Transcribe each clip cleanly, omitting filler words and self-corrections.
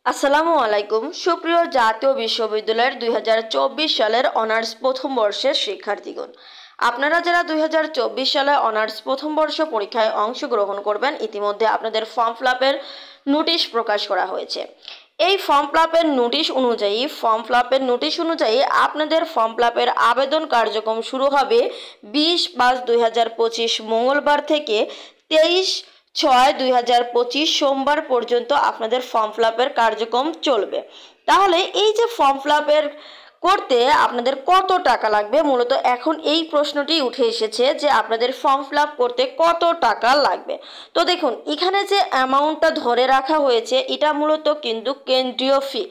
আসসালামু আলাইকুম। সুপ্রিয় জাতীয় বিশ্ববিদ্যালয়ের 2024 সালের অনার্স প্রথম বর্ষের শিক্ষার্থীগণ, আপনারা যারা 2024 সালে অনার্স প্রথম বর্ষ পরীক্ষায় অংশগ্রহণ করবেন, ইতিমধ্যে আপনাদের ফর্ম ফিলআপের নোটিশ প্রকাশ করা হয়েছে। এই ফর্ম ফিলআপের নোটিশ অনুযায়ী আপনাদের ফর্ম ফিলআপের আবেদন কার্যক্রম শুরু হবে 20/5/2025 মঙ্গলবার থেকে 23/6/2025 সোমবার পর্যন্ত আপনাদের ফর্ম ফিলআপের কার্যক্রম চলবে। তাহলে এই যে ফর্ম ফিলআপের করতে আপনাদের কত টাকা লাগবে, মূলত এখন এই প্রশ্নটি উঠে এসেছে যে আপনাদের ফর্ম ফিলআপ করতে কত টাকা লাগবে। তো দেখুন, এখানে যে অ্যামাউন্টটা ধরে রাখা হয়েছে এটা মূলত কিন্তু কেন্দ্রীয় ফি।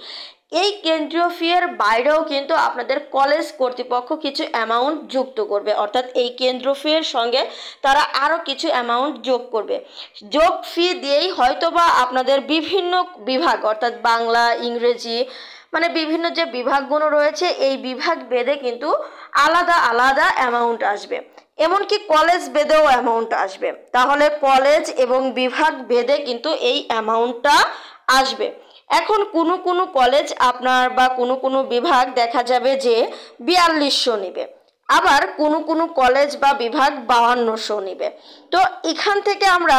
এই কেন্দ্রীয় ফি এর বাইরেও কিন্তু আপনাদের কলেজ কর্তৃপক্ষ কিছু অ্যামাউন্ট যুক্ত করবে, অর্থাৎ এই কেন্দ্রীয় ফি এর সঙ্গে তারা আরও কিছু অ্যামাউন্ট যোগ করবে। যোগ ফি দিয়েই হয়তোবা আপনাদের বিভিন্ন বিভাগ, অর্থাৎ বাংলা, ইংরেজি, মানে বিভিন্ন যে বিভাগগুলো রয়েছে এই বিভাগ ভেদে কিন্তু আলাদা আলাদা অ্যামাউন্ট আসবে, এমনকি কলেজ ভেদেও অ্যামাউন্ট আসবে। তাহলে কলেজ এবং বিভাগ ভেদে কিন্তু এই অ্যামাউন্টটা আসবে। এখন কোনো কলেজ আপনার বা কোনো বিভাগ দেখা যাবে যে 4200 নেবে, আবার কোনো কলেজ বা বিভাগ 5200 নেবে। তো এখান থেকে আমরা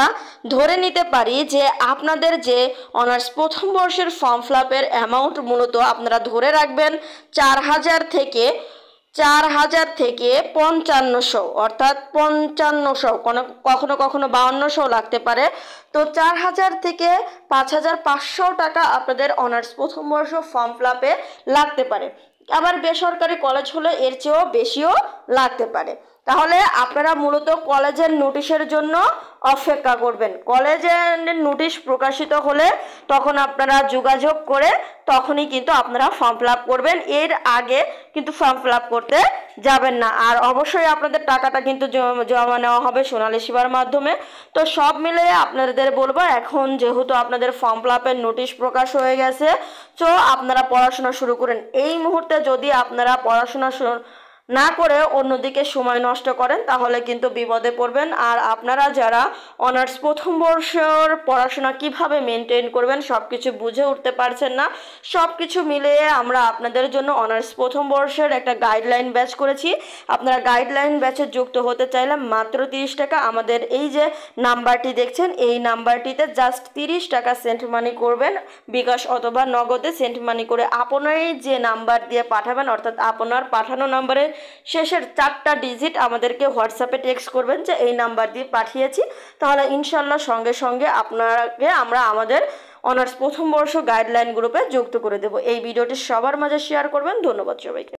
ধরে নিতে পারি যে আপনাদের যে অনার্স প্রথম বর্ষের ফর্ম ফিলআপের অ্যামাউন্ট মূলত আপনারা ধরে রাখবেন 4000 থেকে 5500, অর্থাৎ 5500, কখনো 5200 লাগতে পারে। তো 4000 থেকে 5500 টাকা আপনাদের অনার্স প্রথম বর্ষ ফর্ম ফিলআপে লাগতে পারে। আবার বেসরকারি কলেজ হলে এর চেয়েও বেশিও লাগতে পারে। তাহলে আপনারা মূলত কলেজের নোটিশের জন্য অপেক্ষা করবেন। কলেজের নোটিশ প্রকাশিত হলে তখন আপনারা যোগাযোগ করে তখনই কিন্তু আপনারা ফর্ম ফিলআপ করবেন, এর আগে কিন্তু ফর্ম ফিলআপ করতে যাবেন না। আর অবশ্যই আপনাদের টাকাটা কিন্তু জমা নেওয়া হবে সোনালী সেবার মাধ্যমে। তো সব মিলিয়ে আপনাদের বলবো, এখন যেহেতু আপনাদের ফর্ম ফিলআপের নোটিশ প্রকাশ হয়ে গেছে, তো আপনারা পড়াশোনা শুরু করেন। এই মুহূর্তে যদি আপনারা পড়াশোনা না করে অন্যদিকে সময় নষ্ট করেন তাহলে কিন্তু বিপদে পড়বেন। আর আপনারা যারা অনার্স প্রথম বর্ষের পড়াশোনা কিভাবে মেনটেন করবেন সব কিছু বুঝে উঠতে পারছেন না, সব কিছু মিলিয়ে আমরা আপনাদের জন্য অনার্স প্রথম বর্ষের একটা গাইডলাইন ব্যাচ করেছি। আপনারা গাইডলাইন ব্যাচে যুক্ত হতে চাইলে মাত্র 30 টাকা, আমাদের এই যে নাম্বারটি দেখছেন এই নাম্বারটিতে জাস্ট 30 টাকা সেন্ট মানি করবেন, বিকাশ অথবা নগদে সেন্ট মানি করে আপনারই যে নাম্বার দিয়ে পাঠাবেন, অর্থাৎ আপনার পাঠানো নাম্বারের শেষের 4টা ডিজিট আমাদেরকে হোয়াটসঅ্যাপে টেক্সট করবেন যে এই নাম্বার দিয়ে পাঠিয়েছি। তাহলে ইনশাল্লাহ সঙ্গে সঙ্গে আপনাকে আমরা আমাদের অনার্স প্রথম বর্ষ গাইডলাইন গ্রুপে যুক্ত করে দেব। এই ভিডিওটি সবার মাঝে শেয়ার করবেন। ধন্যবাদ সবাইকে।